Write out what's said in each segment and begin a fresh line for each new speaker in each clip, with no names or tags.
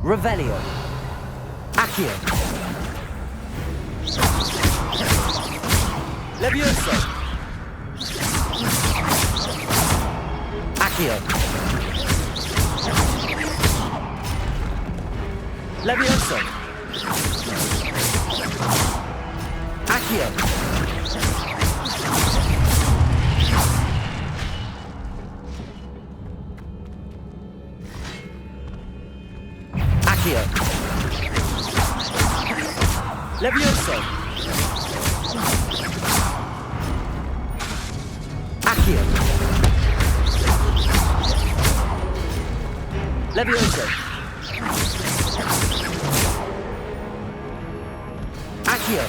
Revelio. Accio. Levioso. Accio. Levioso. Accio. Accio. Levioso. Accio. Levioso. Accio.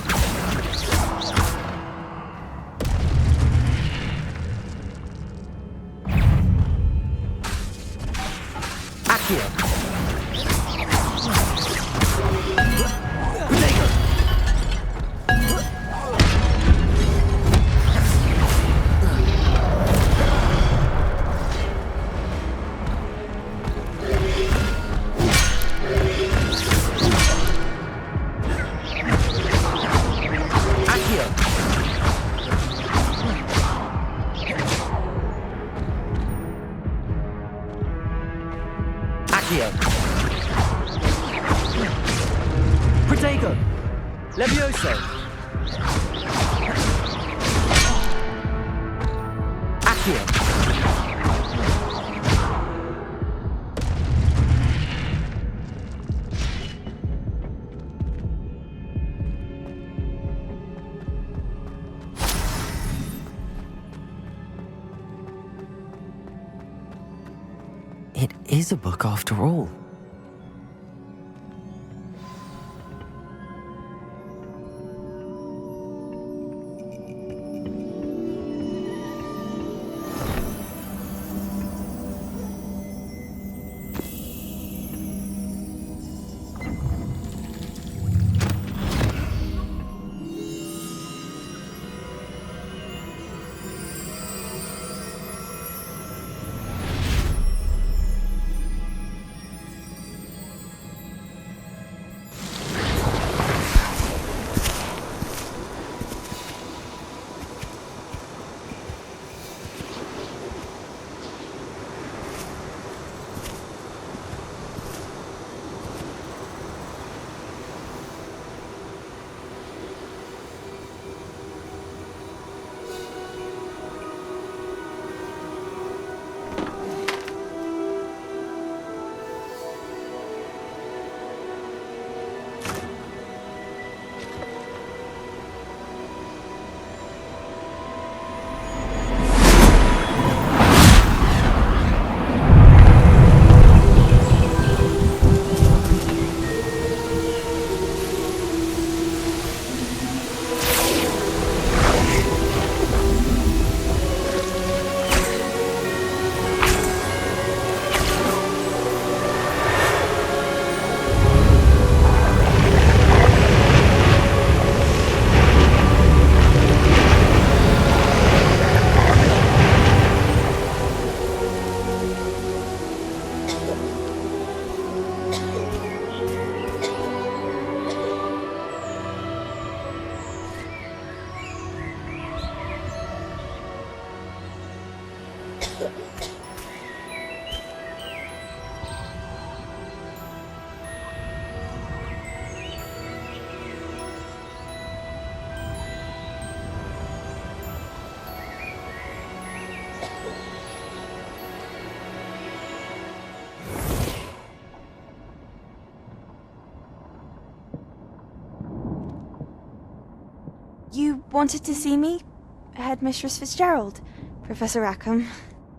Accio. Protego! Levioso! Accio!
It is a book after all.
You wanted to see me? Headmistress Fitzgerald? Professor Rackham?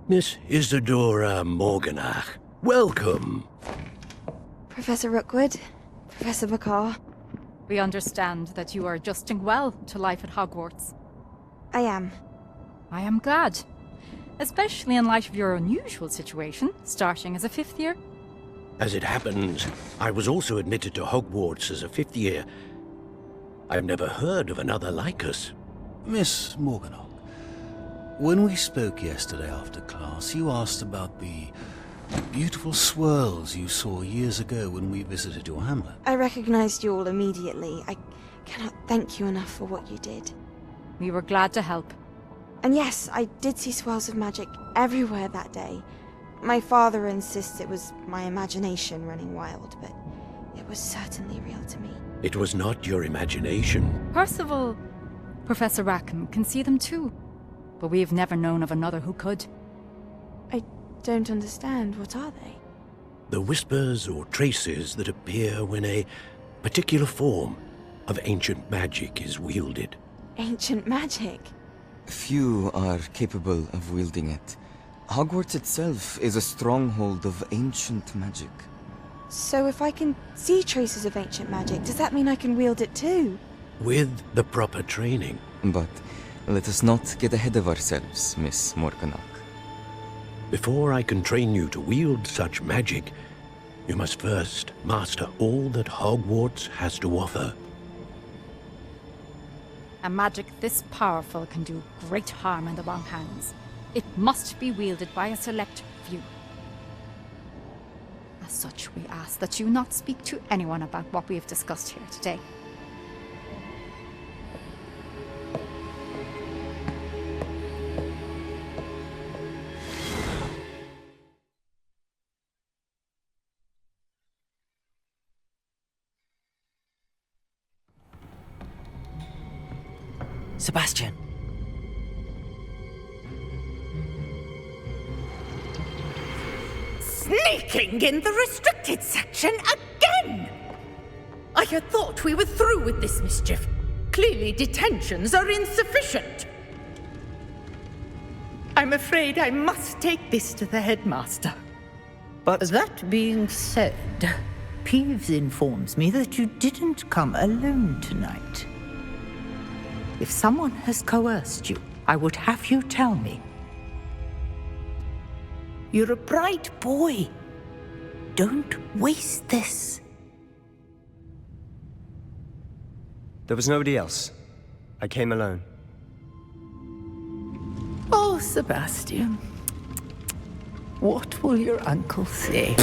Miss Isadora Morganach, welcome.
Professor Rookwood? Professor Bakar?
We understand that you are adjusting well to life at Hogwarts.
I am.
I am glad. Especially in light of your unusual situation, starting as a 5th year.
As it happens, I was also admitted to Hogwarts as a 5th year. I've never heard of another like us.
Miss Morganach, when we spoke yesterday after class, you asked about the
Beautiful swirls you saw years ago when we visited your hamlet.
I recognized you all immediately. I cannot thank you enough for what you did.
We were glad to help.
And yes, I did see swirls of magic everywhere that day. My father insists it was my imagination running wild, but it was certainly real to me.
It was not your imagination.
Percival, Professor Rackham can see them too. But we've never known of another who could.
I don't understand. What are they?
The whispers or traces that appear when a particular form of ancient magic is wielded.
Ancient magic?
Few are capable of wielding it. Hogwarts itself is a stronghold of ancient magic.
So if I can see traces of ancient magic, does that mean I can wield it too?
With the proper training.
But let us not get ahead of ourselves, Miss Morganach.
Before I can train you to wield such magic, you must first master all that Hogwarts has to offer.
A magic this powerful can do great harm in the wrong hands. It must be wielded by a select few. As such, we ask that you not speak to anyone about what we have discussed here today.
Sebastian.
Sneaking in the restricted section again! I had thought we were through with this mischief. Clearly detentions are insufficient. I'm afraid I must take this to the headmaster.
But that being said, Peeves informs me that you didn't come alone tonight. If someone has coerced you, I would have you tell me. You're a bright boy. Don't waste this.
There was nobody else. I came alone.
Oh, Sebastian. What will your uncle say?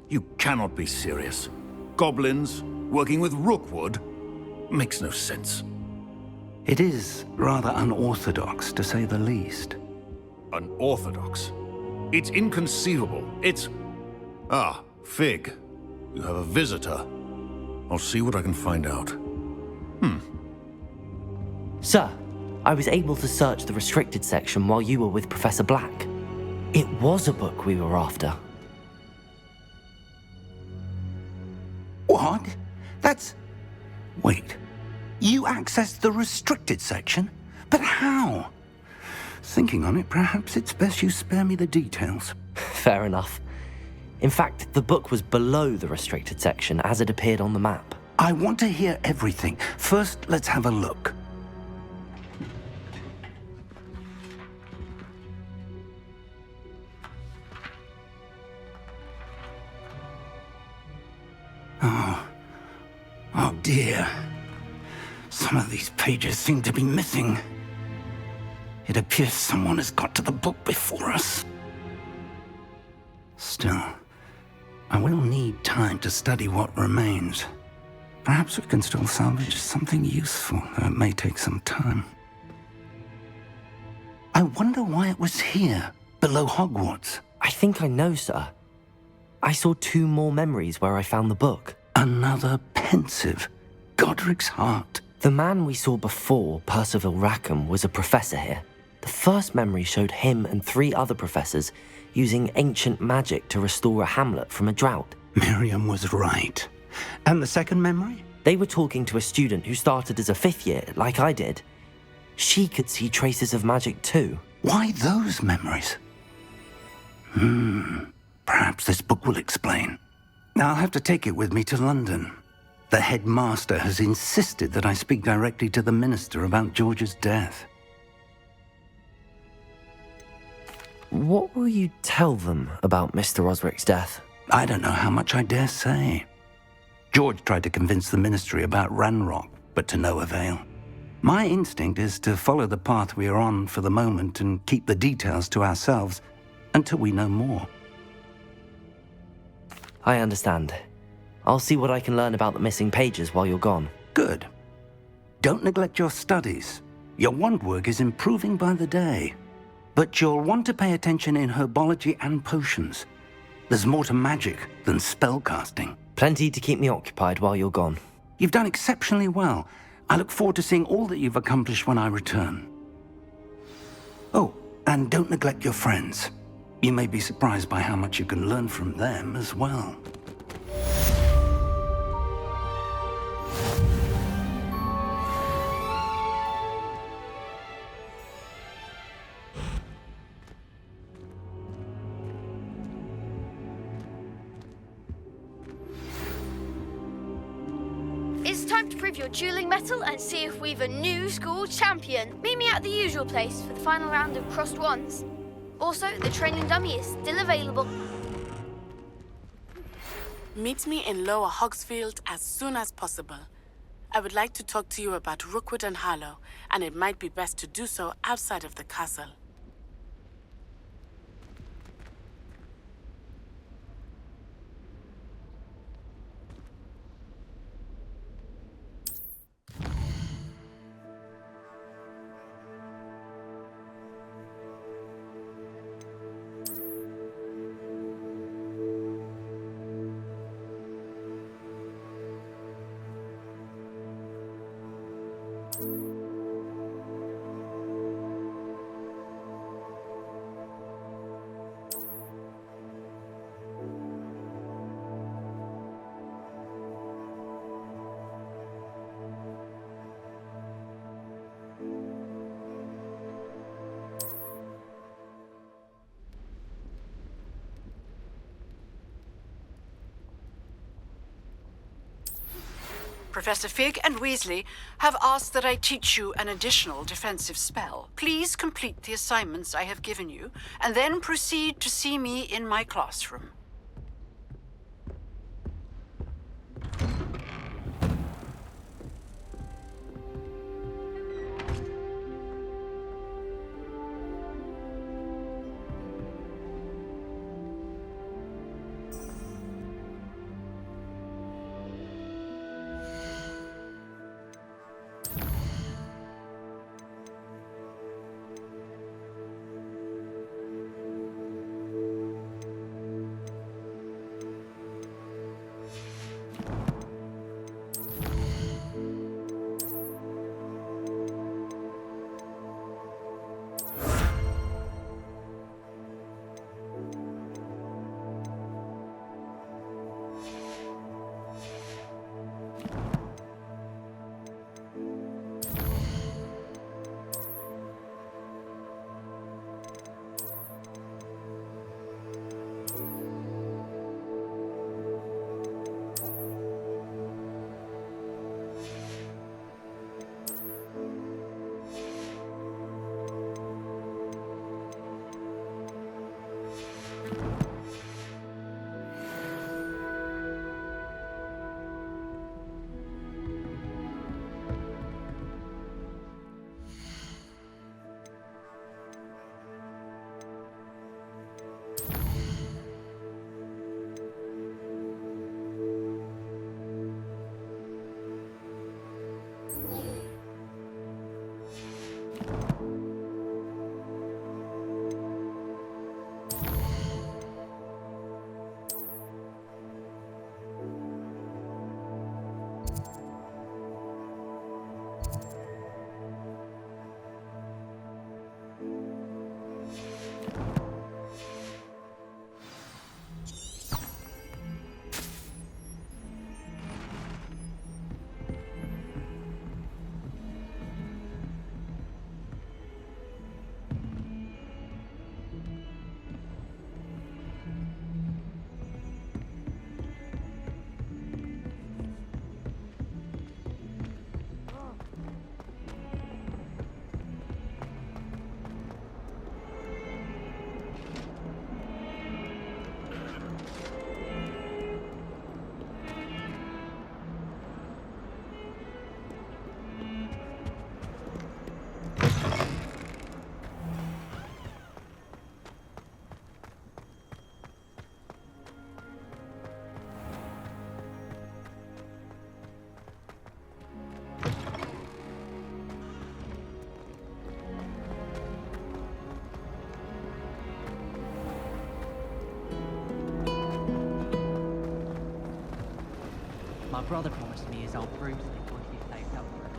You cannot be serious. Goblins working with Rookwood? Makes no sense.
It is rather unorthodox, to say the least.
Unorthodox? It's inconceivable. It's... Ah, Fig. You have a visitor. I'll see what I can find out.
Sir, I was able to search the restricted section while you were with Professor Black. It was a book we were after.
What? That's... Wait. You accessed the restricted section? But how? Thinking on it, perhaps it's best you spare me the details.
Fair enough. In fact, the book was below the restricted section as it appeared on the map.
I want to hear everything. First, let's have a look. Oh dear. Some of these pages seem to be missing. It appears someone has got to the book before us. Still, I will need time to study what remains. Perhaps we can still salvage something useful, though it may take some time. I wonder why it was here, below Hogwarts.
I think I know, sir. I saw 2 more memories where I found the book.
Another pensive. Godric's heart.
The man we saw before, Percival Rackham, was a professor here. The first memory showed him and 3 other professors using ancient magic to restore a hamlet from a drought.
Miriam was right. And the second memory?
They were talking to a student who started as a 5th year, like I did. She could see traces of magic too.
Why those memories? Perhaps this book will explain. I'll have to take it with me to London. The headmaster has insisted that I speak directly to the minister about George's death.
What will you tell them about Mr. Osric's death?
I don't know how much I dare say. George tried to convince the ministry about Ranrock, but to no avail. My instinct is to follow the path we are on for the moment and keep the details to ourselves until we know more.
I understand. I'll see what I can learn about the missing pages while you're gone.
Good. Don't neglect your studies. Your wand work is improving by the day. But you'll want to pay attention in herbology and potions. There's more to magic than spellcasting.
Plenty to keep me occupied while you're gone.
You've done exceptionally well. I look forward to seeing all that you've accomplished when I return. Oh, and don't neglect your friends. You may be surprised by how much you can learn from them as well.
It's time to prove your dueling mettle and see if we've a new school champion. Meet me at the usual place for the final round of crossed wands. Also, the training dummy is still available.
Meet me in Lower Hogsfield as soon as possible. I would like to talk to you about Rookwood and Harlow, and it might be best to do so outside of the castle.
Professor Fig and Weasley have asked that I teach you an additional defensive spell. Please complete the assignments I have given you, and then proceed to see me in my classroom.
My brother promised me his old broomstick would be saved up for it.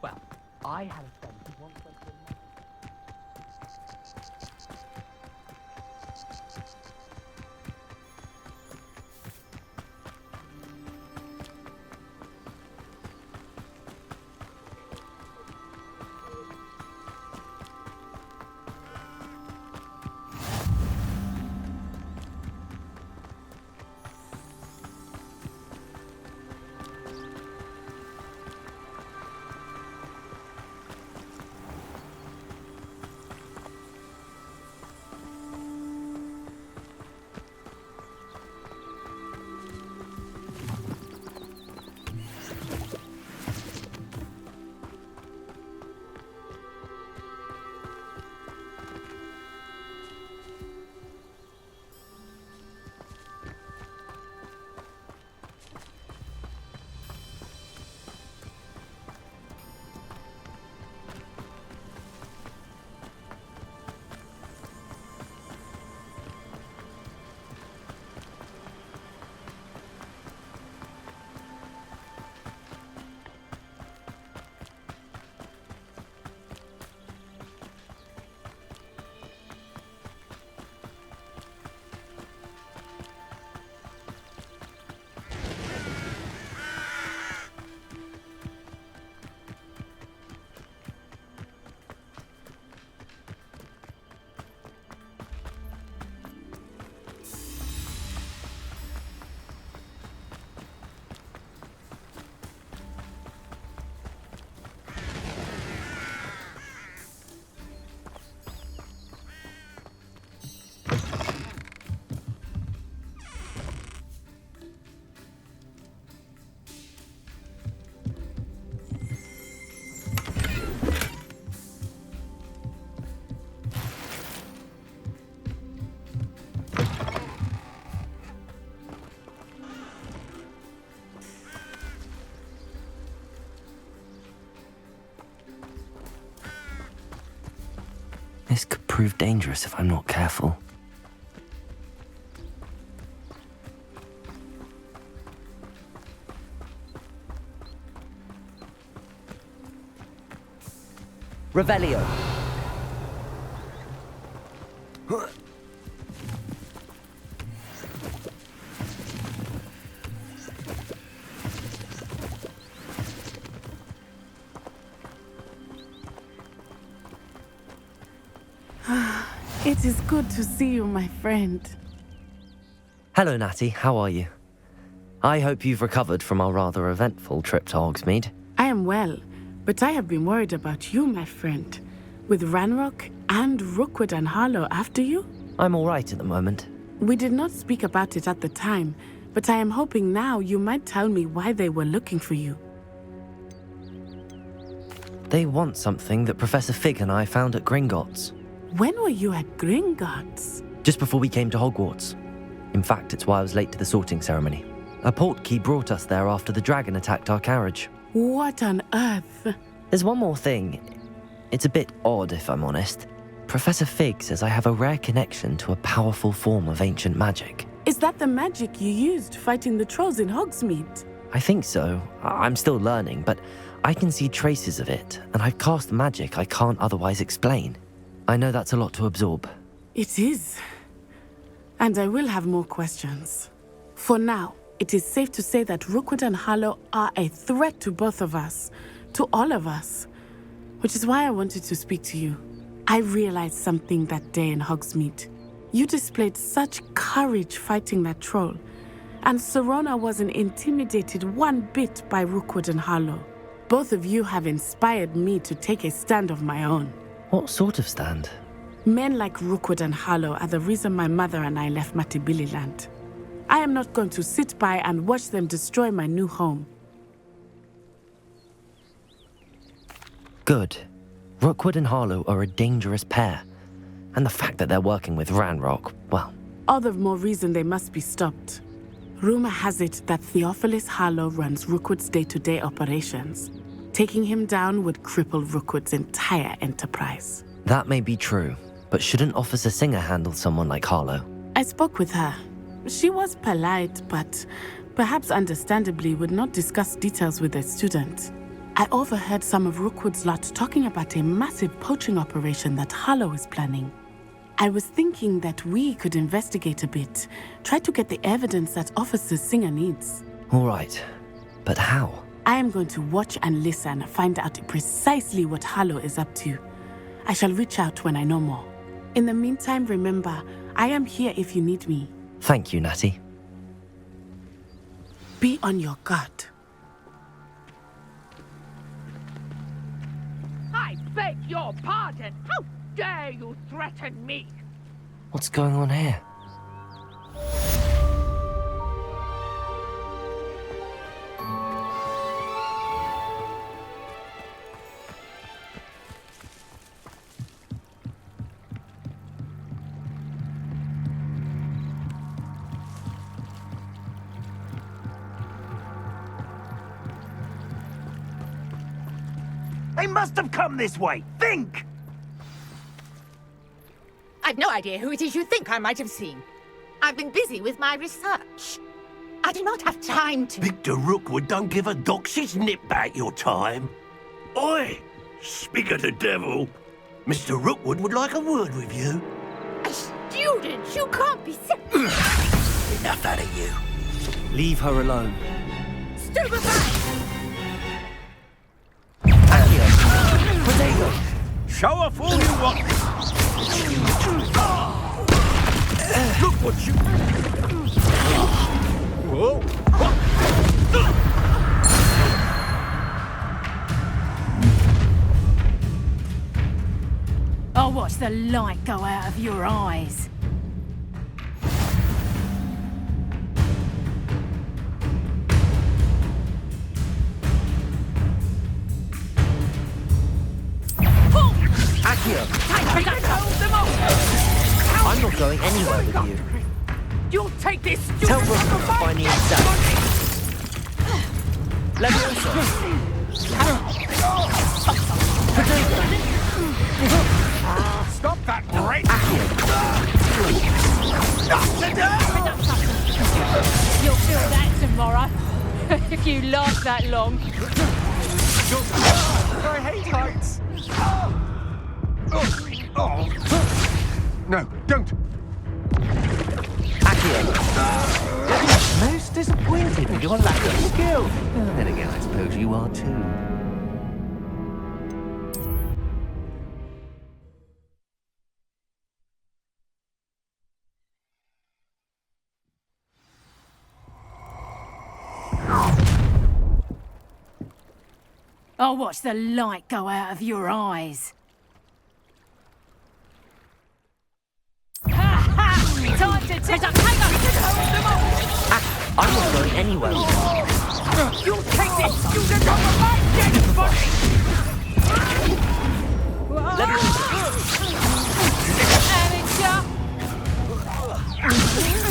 Well, I had a friend who once went to a...
This could prove dangerous if I'm not careful.
Revelio.
It is good to see you, my friend.
Hello, Natty. How are you? I hope you've recovered from our rather eventful trip to Hogsmeade.
I am well, but I have been worried about you, my friend. With Ranrock and Rookwood and Harlow after you?
I'm all right at the moment.
We did not speak about it at the time, but I am hoping now you might tell me why they were looking for you.
They want something that Professor Fig and I found at Gringotts.
When were you at Gringotts?
Just before we came to Hogwarts. In fact, it's why I was late to the sorting ceremony. A portkey brought us there after the dragon attacked our carriage.
What on earth?
There's one more thing. It's a bit odd, if I'm honest. Professor Fig says I have a rare connection to a powerful form of ancient magic.
Is that the magic you used fighting the trolls in Hogsmeade?
I think so. I'm still learning, but I can see traces of it, and I've cast magic I can't otherwise explain. I know that's a lot to absorb.
It is. And I will have more questions. For now, it is safe to say that Rookwood and Harlow are a threat to both of us, to all of us. Which is why I wanted to speak to you. I realized something that day in Hogsmeade. You displayed such courage fighting that troll, and Serona wasn't intimidated one bit by Rookwood and Harlow. Both of you have inspired me to take a stand of my own.
What sort of stand?
Men like Rookwood and Harlow are the reason my mother and I left Matibili Land. I am not going to sit by and watch them destroy my new home.
Good. Rookwood and Harlow are a dangerous pair. And the fact that they're working with Ranrock, well...
All the more reason they must be stopped. Rumor has it that Theophilus Harlow runs Rookwood's day-to-day operations. Taking him down would cripple Rookwood's entire enterprise.
That may be true, but shouldn't Officer Singer handle someone like Harlow?
I spoke with her. She was polite, but perhaps understandably would not discuss details with a student. I overheard some of Rookwood's lot talking about a massive poaching operation that Harlow is planning. I was thinking that we could investigate a bit, try to get the evidence that Officer Singer needs.
All right, but how?
I am going to watch and listen, find out precisely what Harlow is up to. I shall reach out when I know more. In the meantime, remember, I am here if you need me.
Thank you, Natty.
Be on your guard.
I beg your pardon. How dare you threaten me?
What's going on here?
They must have come this way. Think!
I've no idea who it is you think I might have seen. I've been busy with my research. I do not have time to...
Victor Rookwood don't give a doxy's nip back your time. Oi! Speak of the devil. Mr. Rookwood would like a word with you.
A student? You can't be serious.
Enough out of you.
Leave her alone.
Stupefy!
Potato! Show off all you want! Look what you... Whoa!
I'll watch the light go out of your eyes.
I'm not going anywhere with you.
You'll take this student.
Tell Rookwood to find me himself. Leviosa.
Stop that great...
You'll feel that tomorrow. If you last that long.
I hate heights. Oh. No, don't.
Most disappointed with your lack of skill. Then again, I suppose you are too.
I'll watch the light go out of your eyes. Time to take up.
I'm not going anywhere.
You'll take this student off of my dead body!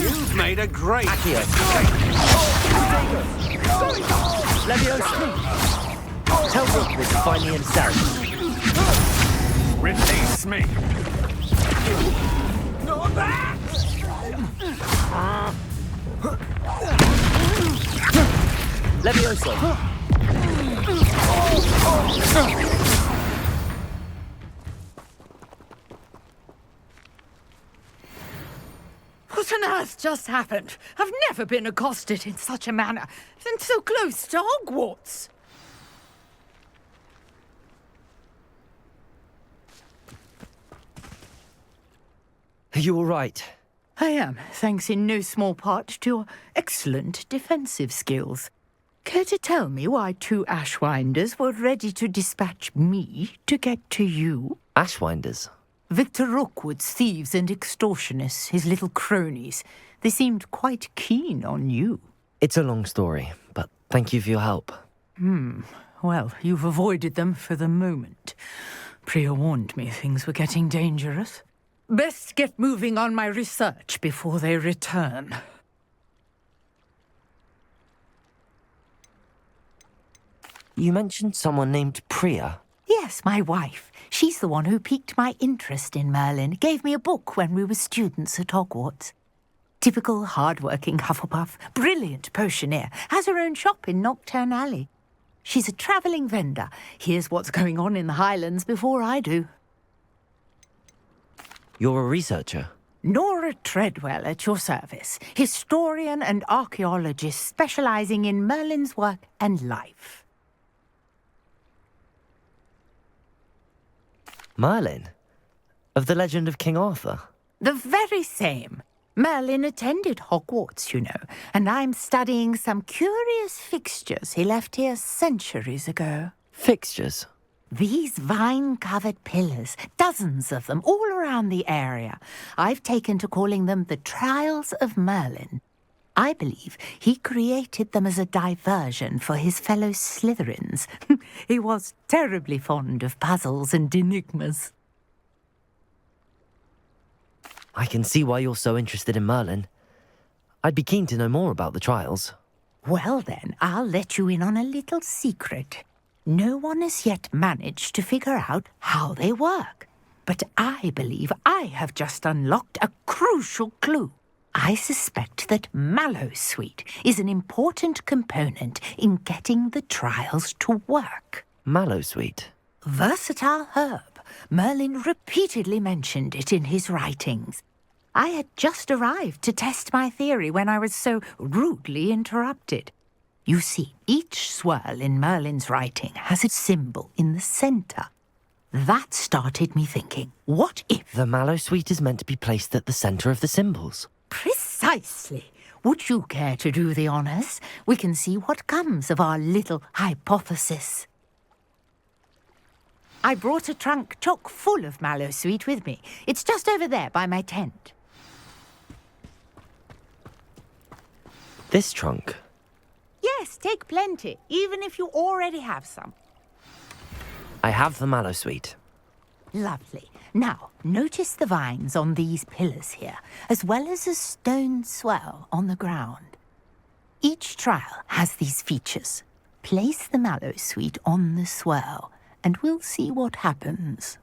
You've made a great...
Leviosa. Tell Rookwood to find me himself.
Release me! Not that!
Leviosa.
What on earth just happened? I've never been accosted in such a manner, and so close to Hogwarts.
Are you all right?
I am, thanks in no small part to your excellent defensive skills. Care to tell me why two Ashwinders were ready to dispatch me to get to you?
Ashwinders?
Victor Rookwood's thieves and extortionists, his little cronies. They seemed quite keen on you.
It's a long story, but thank you for your help.
Well, you've avoided them for the moment. Priya warned me things were getting dangerous. Best get moving on my research before they return.
You mentioned someone named Priya.
Yes, my wife. She's the one who piqued my interest in Merlin. Gave me a book when we were students at Hogwarts. Typical hard-working Hufflepuff, brilliant potioneer, has her own shop in Nocturne Alley. She's a travelling vendor. Hears what's going on in the Highlands before I do.
You're a researcher?
Nora Treadwell at your service. Historian and archaeologist specialising in Merlin's work and life.
Merlin? Of the legend of King Arthur?
The very same. Merlin attended Hogwarts, you know, and I'm studying some curious fixtures he left here centuries ago.
Fixtures?
These vine-covered pillars, dozens of them, all around the area. I've taken to calling them the Trials of Merlin. I believe he created them as a diversion for his fellow Slytherins. He was terribly fond of puzzles and enigmas.
I can see why you're so interested in Merlin. I'd be keen to know more about the trials.
Well then, I'll let you in on a little secret. No one has yet managed to figure out how they work. But I believe I have just unlocked a crucial clue. I suspect that Mallowsweet is an important component in getting the trials to work.
Mallowsweet?
Versatile herb. Merlin repeatedly mentioned it in his writings. I had just arrived to test my theory when I was so rudely interrupted. You see, each swirl in Merlin's writing has a symbol in the centre. That started me thinking, what if...
The Mallowsweet is meant to be placed at the centre of the symbols.
Precisely. Would you care to do the honours? We can see what comes of our little hypothesis. I brought a trunk chock full of Mallowsweet with me. It's just over there by my tent.
This trunk?
Yes, take plenty, even if you already have some.
I have the Mallowsweet.
Lovely. Now, notice the vines on these pillars here, as well as a stone swell on the ground. Each trial has these features. Place the Mallowsweet on the swell, and we'll see what happens.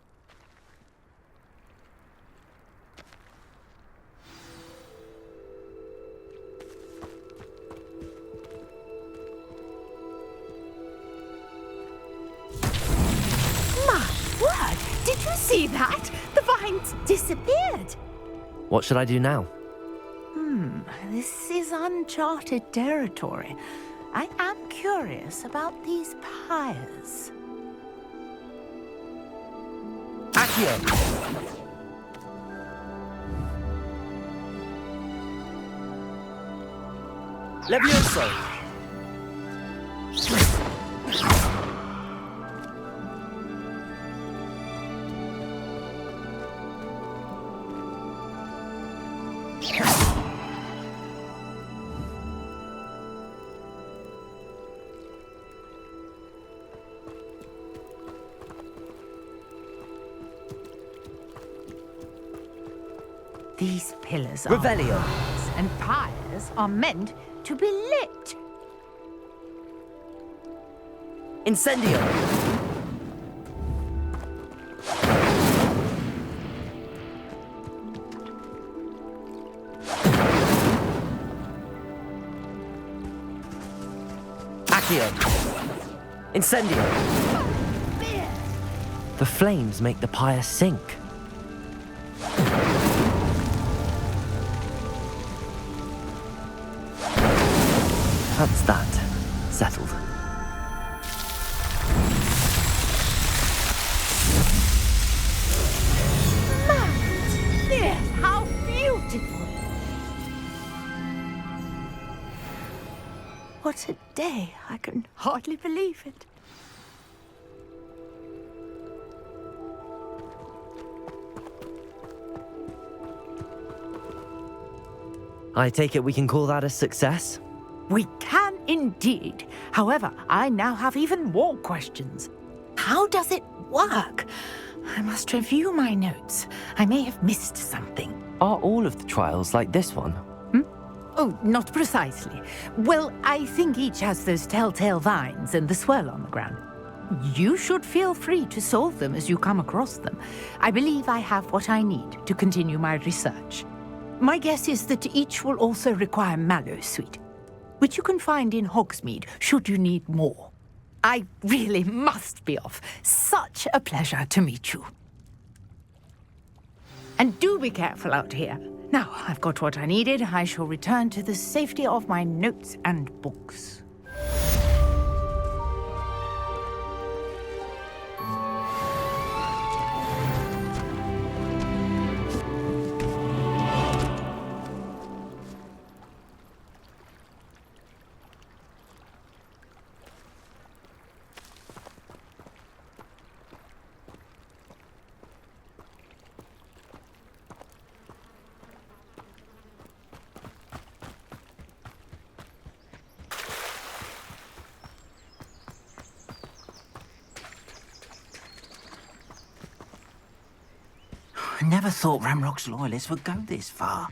My word! Did you see that? The vines disappeared.
What should I do now?
This is uncharted territory. I am curious about these pyres.
Accio! Levioso!
These pillars are
Revelio.
and pyres are meant to be lit.
Incendio. Accio. Incendio.
The flames make the pyre sink. That's that. Settled.
Yes, how beautiful! What a day! I can hardly believe it.
I take it we can call that a success?
We can Indeed. However, I now have even more questions. How does it work? I must review my notes. I may have missed something.
Are all of the trials like this one?
Oh, not precisely. Well, I think each has those telltale vines and the swirl on the ground. You should feel free to solve them as you come across them. I believe I have what I need to continue my research. My guess is that each will also require mallow sweet, which you can find in Hogsmeade should you need more. I really must be off. Such a pleasure to meet you. And do be careful out here. Now, I've got what I needed. I shall return to the safety of my notes and books.
I never thought Ramrock's loyalists would go this far.